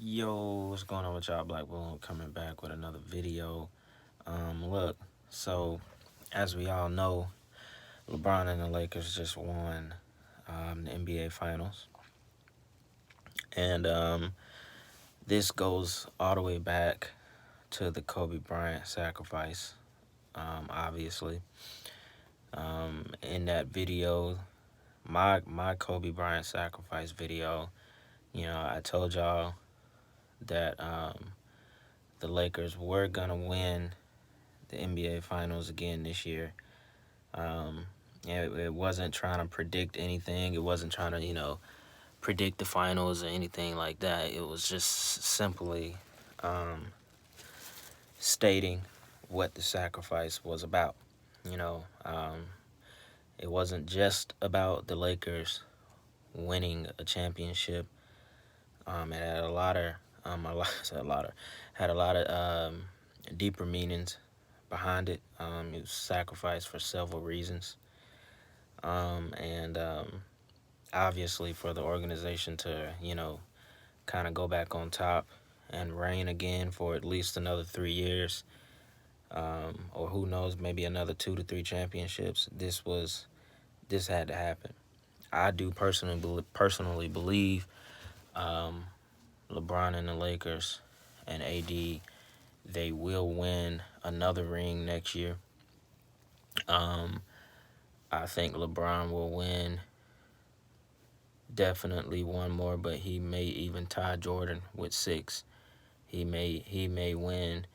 Yo, what's going on with y'all? Black Bull coming back with another video. Look, so as we all know, LeBron and the Lakers just won the NBA Finals, and this goes all the way back to the Kobe Bryant sacrifice. Obviously, in that video, my Kobe Bryant sacrifice video, I told y'all that the Lakers were gonna win the NBA Finals again this year. Um, it wasn't trying to predict anything. It wasn't trying to, predict the finals or anything like that. It was just simply um, stating what the sacrifice was about. You know, um, it wasn't just about the Lakers winning a championship. It had a lot of, a lot of, had a lot of deeper meanings behind it. It was sacrificed for several reasons. And obviously for the organization to, kind of go back on top and reign again for at least another 3 years, or who knows, maybe another 2 to 3 championships. This had to happen. I do personally believe um, LeBron and the Lakers and AD, they will win another ring next year. Um, I think LeBron will win definitely one more, but he may even tie Jordan with 6. He may win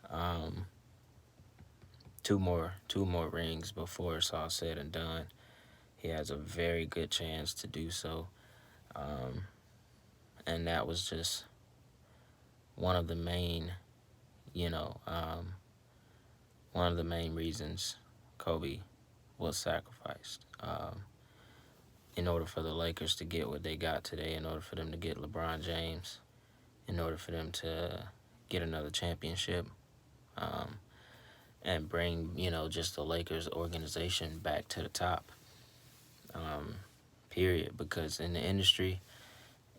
um, two more rings before it's all said and done. He has a very good chance to do so, um, and that was just one of the main, you know, um, one of the main reasons Kobe was sacrificed. In order for the Lakers to get what they got today, in order for them to get LeBron James, in order for them to get another championship, um, and bring, just the Lakers organization back to the top, um, period. Because in the industry,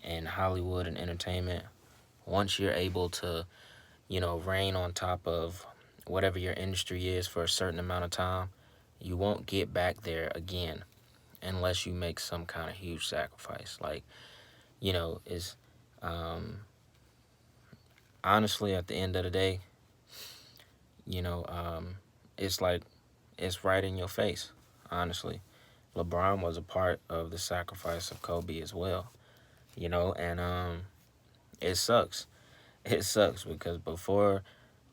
in Hollywood and entertainment, once you're able to, reign on top of whatever your industry is for a certain amount of time, you won't get back there again unless you make some kind of huge sacrifice. Like, is honestly, at the end of the day, you know, um, it's like it's right in your face. Honestly, LeBron was a part of the sacrifice of Kobe as well. And it sucks. It sucks because before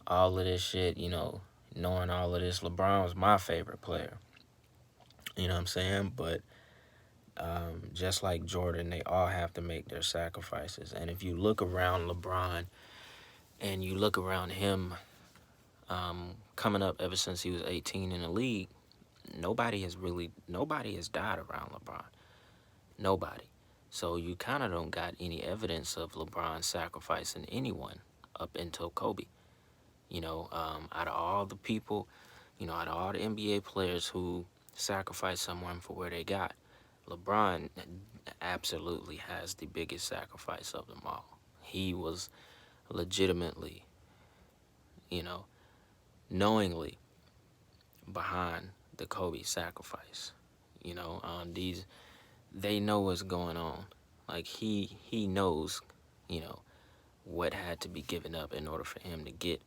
all of this shit, knowing all of this, LeBron was my favorite player. You know what I'm saying? But just like Jordan, they all have to make their sacrifices. And if you look around LeBron and you look around him, coming up ever since he was 18 in the league, nobody has died around LeBron. Nobody. So you kind of don't got any evidence of LeBron sacrificing anyone up until Kobe. Out of all the people, out of all the NBA players who sacrificed someone for where they got, LeBron absolutely has the biggest sacrifice of them all. He was legitimately, you know, knowingly behind the Kobe sacrifice. They know what's going on. Like he knows, you know, what had to be given up in order for him to get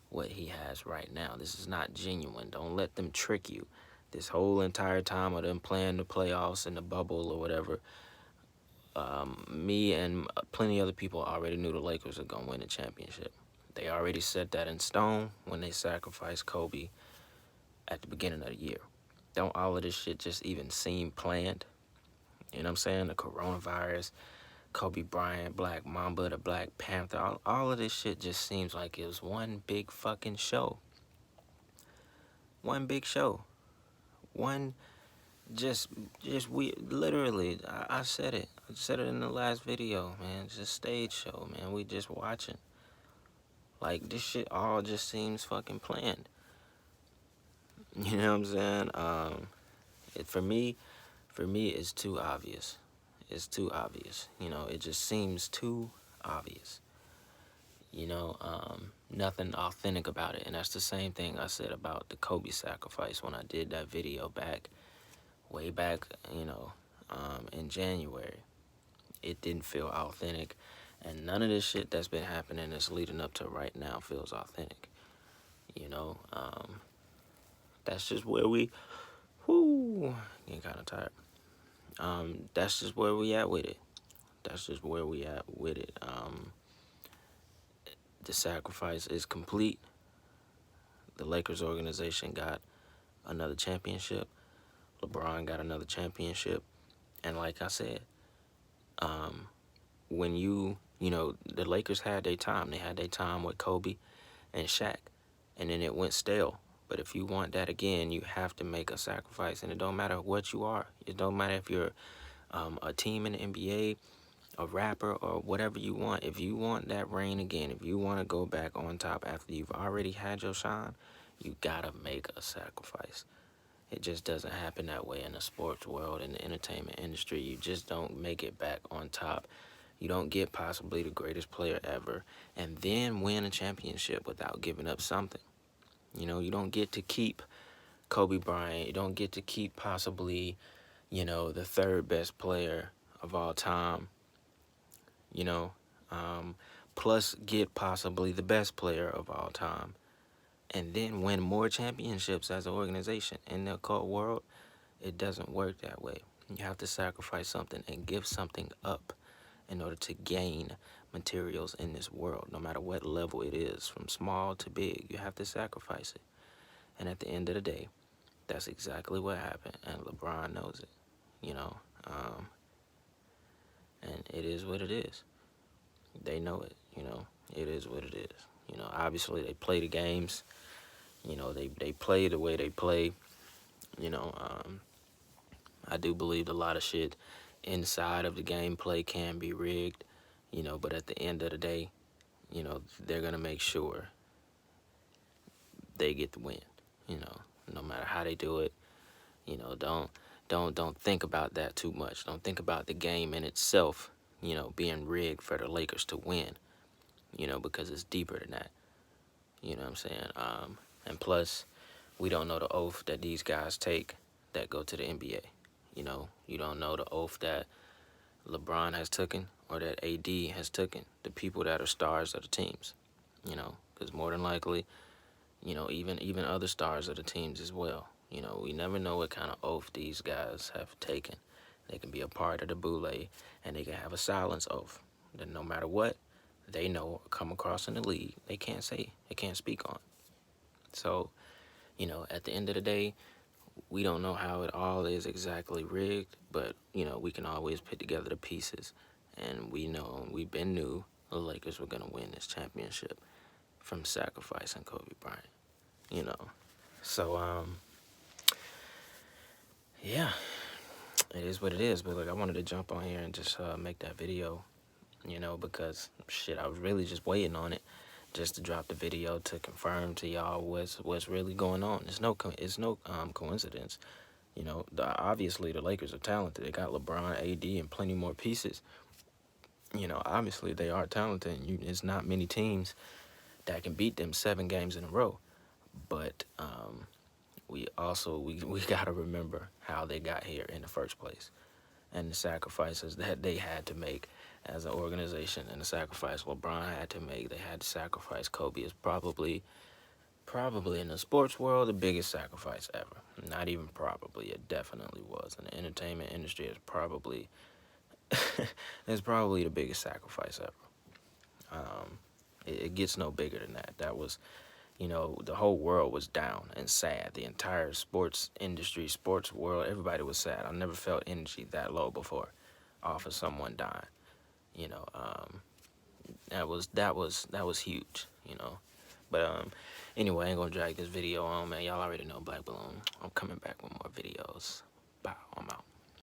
what he has right now. This is not genuine. Don't let them trick you. This whole entire time of them playing the playoffs and the bubble or whatever, me and plenty of other people already knew the Lakers were going to win the championship. They already set that in stone when they sacrificed Kobe at the beginning of the year. Don't all of this shit just even seem planned? You know what I'm saying? The coronavirus, Kobe Bryant, Black Mamba, the Black Panther, all of this shit just seems like it was one big fucking show. One big show. One just we literally, I said it. I said it in the last video, man. It's a stage show, man. We just watching. Like, this shit all just seems fucking planned. You know what I'm saying? For me, it's too obvious. It's too obvious. It just seems too obvious. Nothing authentic about it. And that's the same thing I said about the Kobe sacrifice when I did that video way back, in January. It didn't feel authentic. And none of this shit that's been happening that's leading up to right now feels authentic. That's just where getting kind of tired. That's just where we at with it. The sacrifice is complete. The Lakers organization got another championship. LeBron got another championship. And like I said, when the Lakers had their time. They had their time with Kobe and Shaq. And then it went stale. But if you want that again, you have to make a sacrifice. And it don't matter what you are. It don't matter if you're a team in the NBA, a rapper, or whatever you want. If you want that reign again, if you want to go back on top after you've already had your shine, you gotta make a sacrifice. It just doesn't happen that way in the sports world, in the entertainment industry. You just don't make it back on top. You don't get possibly the greatest player ever and then win a championship without giving up something. You don't get to keep Kobe Bryant. You don't get to keep possibly, the third best player of all time, plus get possibly the best player of all time, and then win more championships as an organization. In the occult world, it doesn't work that way. You have to sacrifice something and give something up in order to gain materials in this world, no matter what level it is, from small to big. You have to sacrifice it. And at the end of the day, that's exactly what happened, and LeBron knows it, and it is what it is. They know it, it is what it is. Obviously they play the games, they play the way they play, I do believe a lot of shit inside of the gameplay can be rigged, but at the end of the day, they're gonna make sure they get the win, no matter how they do it. Don't think about that too much. Don't think about the game in itself, being rigged for the Lakers to win, because it's deeper than that. You know what I'm saying? And plus, we don't know the oath that these guys take that go to the NBA. You don't know the oath that LeBron has taken or that AD has taken, the people that are stars of the teams, because more than likely, even other stars of the teams as well. We never know what kind of oath these guys have taken. They can be a part of the boule, and they can have a silence oath that no matter what they know or come across in the league, they can't speak on. So, at the end of the day, we don't know how it all is exactly rigged, but, we can always put together the pieces, and we've been knew the Lakers were going to win this championship from sacrificing Kobe Bryant, So, yeah, it is what it is. But I wanted to jump on here and just make that video, because shit, I was really just waiting on it, just to drop the video to confirm to y'all what's really going on. It's no coincidence. Obviously the Lakers are talented. They got LeBron, AD, and plenty more pieces. Obviously they are talented. It's not many teams that can beat them 7 games in a row. But we got to remember how they got here in the first place, and the sacrifices that they had to make as an organization, and the sacrifice LeBron had to make. They had to sacrifice Kobe. Is probably in the sports world the biggest sacrifice ever. Not even probably, it definitely was. In the entertainment industry, it's probably the biggest sacrifice ever. It gets no bigger than that. That was, the whole world was down and sad. The entire sports industry, sports world, everybody was sad. I never felt energy that low before off of someone dying. That was huge, But anyway, I ain't gonna drag this video on, man. Y'all already know Black Balloon. I'm coming back with more videos.